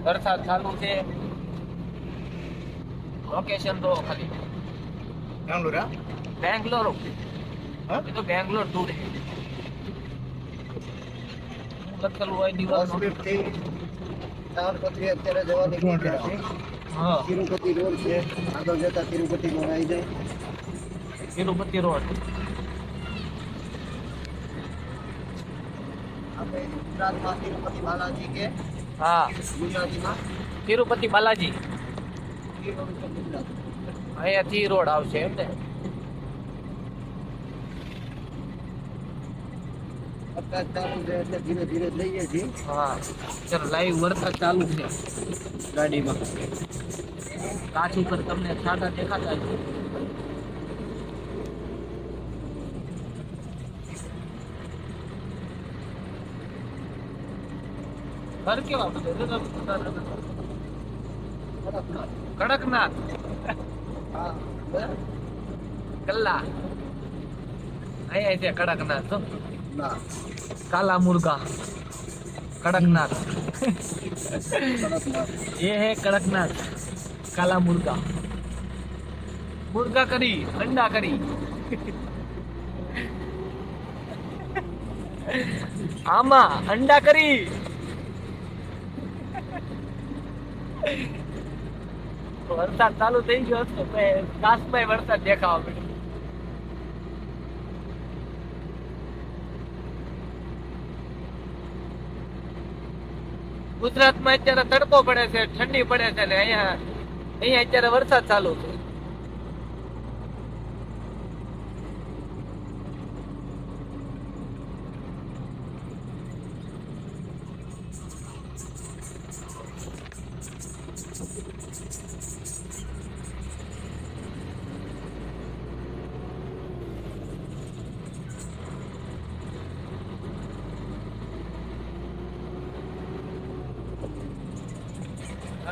વરસાદ ચાલુ છે. લોકેશન તો ખાલી બેંગ્લોર બેંગ્લોર. હા એ તો બેંગ્લોર દૂર છે. લખેલું હોય દિવસ. થી તાલપત્રી અત્યારે જવાની કોશિશ છે. હા, તિરુપતિ રોડ છે, આગળ જતા તિરુપતિ રોડ આવી જાય. તિરુપતિ રોડ. આપણે ગુજરાતમાં તિરુપતિ બાલાજી કે હા, ગુજરાતીમાં તિરુપતિ બાલાજી. ગુજરાત. અહીંયાથી રોડ આવશે એમ ને. વરસાદ ચાલુ છે એટલે ધીરે ધીરે લઈએ છીએ હા, ચાલો લાઈવ વરસાદ ચાલુ છે ગાડીમાં. કાચ ઉપર તમને છાંટા દેખાતા છે. ઘર કેવા બધે કડકનાથ હા કલ્લા અહીંયા છે કડકનાથ તો. ના કાલા મુર્ગા कड़कनाथ ये है कड़कनाथ काला मुर्गा. मुर्गा करी अंडा करी. आमा अंडा करी. વરસાદ ચાલુ થઈ ગયો છે. કાશભાઈ વરસાદ દેખાવા મળ્યો. ગુજરાતમાં અત્યારે તડકો પડે છે, ઠંડી પડે છે, ને અહીંયા અત્યારે વરસાદ ચાલુ છે.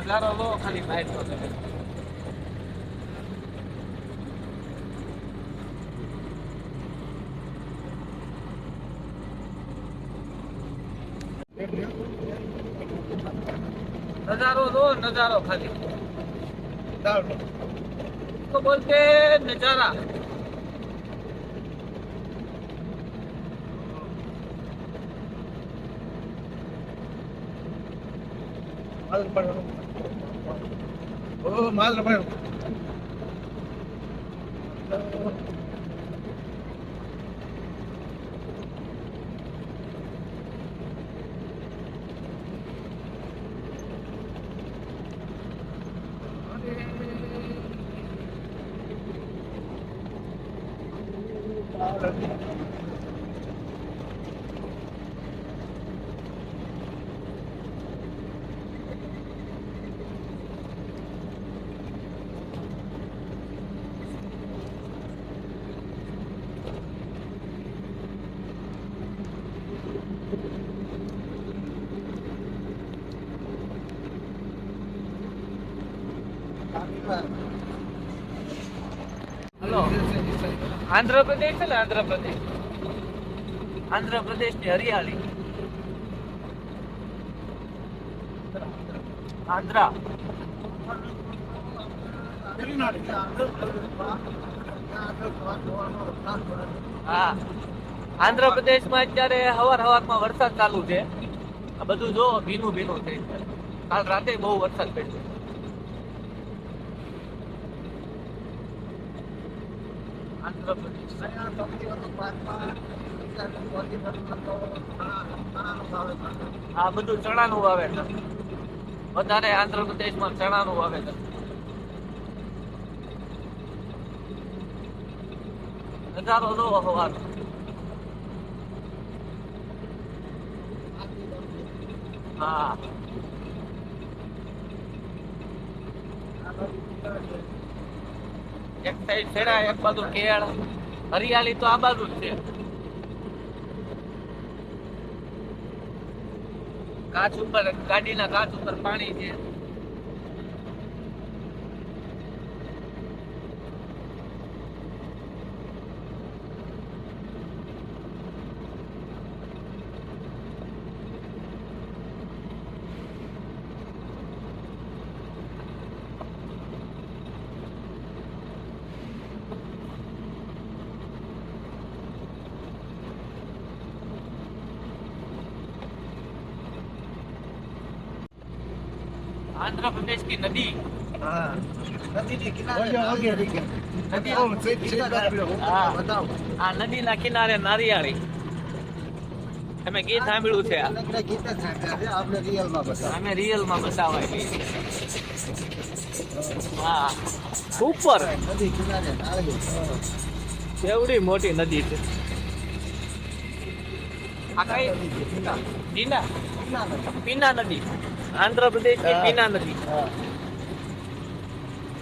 નજારો લો ખાલી બહાર તો તમે. नजारो दो नजारो खाली तो बोलते नजारा. માલ રમાયો. हेलो आंध्र प्रदेश है ना. आंध्र प्रदेश की हरियाली. आंध्रा હા, આંધ્રપ્રદેશમાં અત્યારે હવારમાં વરસાદ ચાલુ છે. આ બધું જો ભીનું ભીનું થઈ છે. કાલ રાતે બહુ વરસાદ પડ્યો. આંધ્રપ્રદેશ આ બધું ચણાનું વાવેતર વધારે. આંધ્રપ્રદેશમાં ચણાનું વાવેતર. નજારો જો હવાનો. હા, એક સાઈડ છેડા, એક બાજુ કેળ. હરિયાળી તો આ બાજુ જ છે. કાચ ઉપર, ગાડીના કાચ ઉપર પાણી છે. आंध्र प्रदेश की नदी हाँ नदी के किनारे नारियल के नदी हाँ बताओ આ નદીના કિનારે નારિયાળી તમે ગીત સાંભળ્યું છે આ? આપણે ગીત સાંભળ્યા છે આપણે રિયલમાં બતાવો અમે રિયલમાં બતાવાય હા ઉપર નદી કિનારે નારિયેળ કેવડી મોટી નદી છે આ કઈ પીના પીના નદી आंध्र प्रदेश की पीना नदी हाँ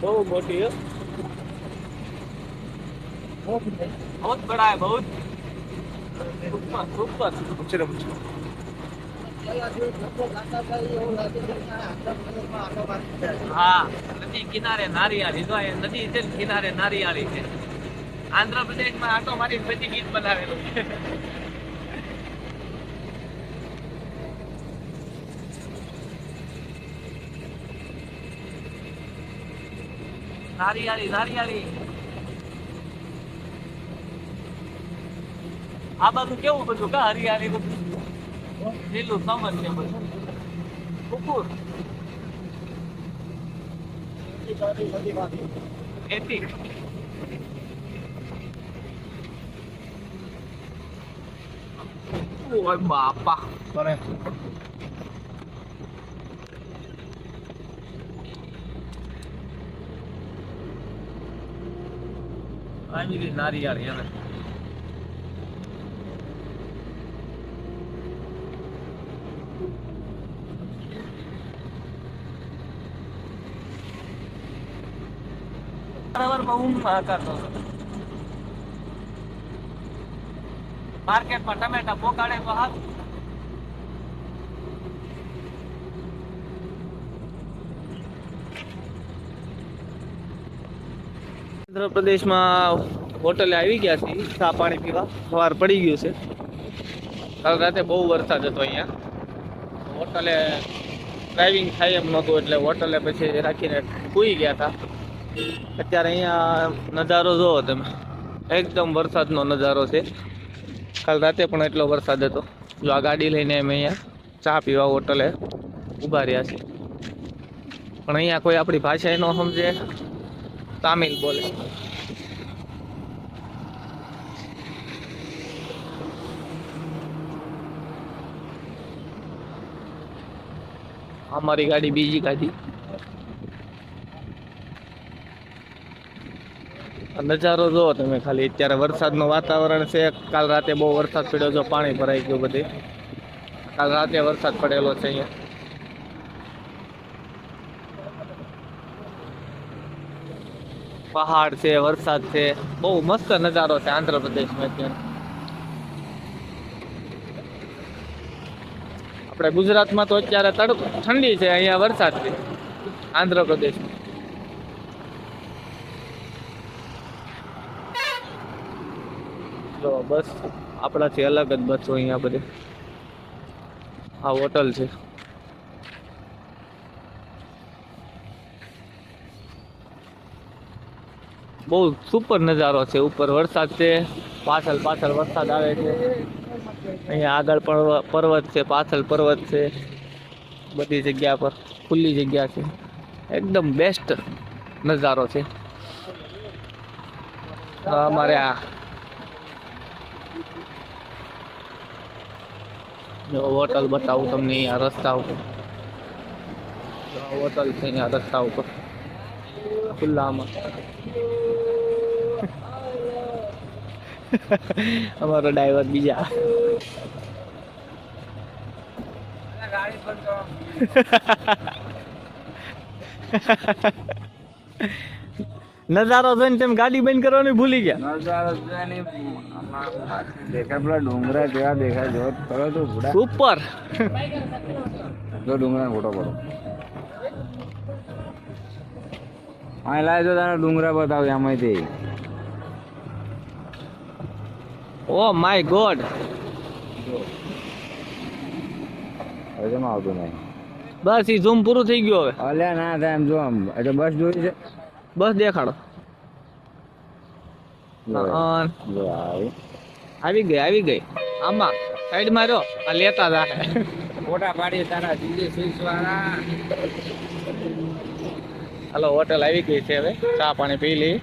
बहुत मोटी है बहुत बड़ा है बहुत ऊपर हाँ नदी किनारे नारियाली जो है नदी से किनारे नारियाली है आंध्र प्रदेश में आटो मारी बધી ગીત બનાવેલું છે નારિયાળી નારિયાળી આ બાજુ કેવું બધું કા હરિયાળી બધું લીલું સમન છે બધું કુકુર એથી ઓય બાપા બરે આવી ગઈ નારિયાળી એને બરાબરમાં ઊંઘમાં કરતો હતો માર્કેટમાં ટમેટા પોકાડે તો હાથ આંધ્ર પ્રદેશમાં હોટલે આવી ગયા છે ચા પાણી પીવા સવાર પડી ગયું છે કાલ રાતે બહુ વરસાદ હતો અહીંયા હોટલે ડ્રાઇવિંગ થાય એમ નહોતું એટલે હોટલે પછી રાખીને સૂઈ ગયા હતા અત્યારે અહીંયા નજારો જોવો તમે એકદમ વરસાદનો નજારો છે કાલ રાતે પણ એટલો વરસાદ હતો જો આ ગાડી લઈને અમે અહીંયા ચા પીવા હોટલે ઊભા રહ્યા છીએ પણ અહીંયા કોઈ આપણી ભાષા ન સમજે તામિલ બોલે અમારી ગાડી બીજી ગાડી નજારો જોવો તમે ખાલી અત્યારે વરસાદનું વાતાવરણ છે કાલ રાતે બહુ વરસાદ પડ્યો જો પાણી ભરાઈ ગયું બધે કાલ રાતે વરસાદ પડેલો છે અહીંયા પહાડ છે વરસાદ છે બહુ મસ્ત નજારો છે આંધ્ર પ્રદેશમાં અત્યારે આપણે ગુજરાતમાં તો અત્યારે ઠંડી છે અહીંયા વરસાદ છે આંધ્ર પ્રદેશમાં જો બસ આપણાથી અલગ જ બસો અહીંયા બધે આ હોટલ છે બહુ સુપર નજારો છે ઉપર વરસાદ છે પાછળ વરસાદ આવે છે અહીંયા આગળ પર્વત છે પાછળ પર્વત છે બધી જગ્યા પર ખુલ્લી જગ્યા છે એકદમ બેસ્ટ નજારો છે અમારે આ હોટલ બતાવું તમને અહીંયા રસ્તા ઉપર હોટલ છે અહીંયા રસ્તા ઉપર ખુલ્લામાં અમારો ડ્રાઈવર બીજા નજારો જોઈને તમે ગાડી બંધ કરવાની ભૂલી ગયા નજારો દેખાય પેલા ડુંગરા કેવા દેખાય જો કરો તો ઉપર જો ડુંગરા ફોટો પડો હા લાય તો તને ડુંગરા બતાવ આમાંથી ઓ માય ગોડ હવે આવતું નહીં બસ ઈ ઝૂમ પૂરું થઈ ગયું હવે અલ્યા ના થાય એમ જો આમ એટલે બસ જોઈ છે બસ દેખાડો આવી ગઈ આમાં સાઈડ માં રહ્યો આ લેતા જાય ફોટા પાડીએ તારા દિલ્હી સ્વીટ્સ વાળા. હાલો હોટલ આવી ગઈ છે, હવે ચા પાણી પી લઈએ.